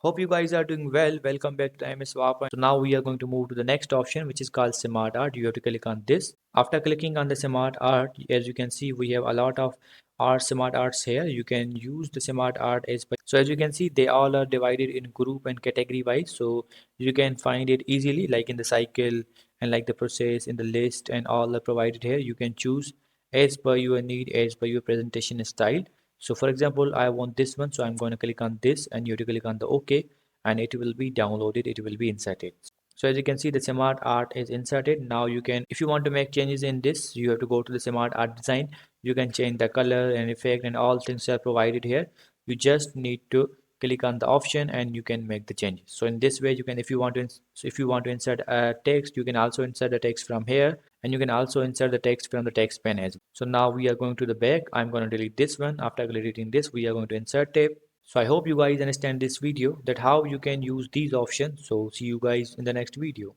Hope you guys are doing well. Welcome back to MS Swap. So now we are going to move to the next option, which is called Smart Art. You have to click on this. After clicking on the Smart Art, as you can see, we have a lot of smart arts here. You can use the smart art so as you can see, they all are divided in group and category wise. So you can find it easily, like in the cycle and like the process in the list, and all are provided here. You can choose as per your need, as per your presentation style. So for example, I want this one, so I'm going to click on this, and you have to click on the OK, and it will be downloaded, it will be inserted. So as you can see, the smart art is inserted. Now you can, if you want to make changes in this, you have to go to the smart art design. You can change the color and effect, and all things are provided here. You just need to click on the option and you can make the changes. So in this way you can, if you want to insert a text, you can also insert the text from here, and you can also insert the text from the text pane as well. So now we are going to the back. I'm going to delete this one. After deleting this, we are going to insert tape. So I hope you guys understand this video, that how you can use these options. So see you guys in the next video.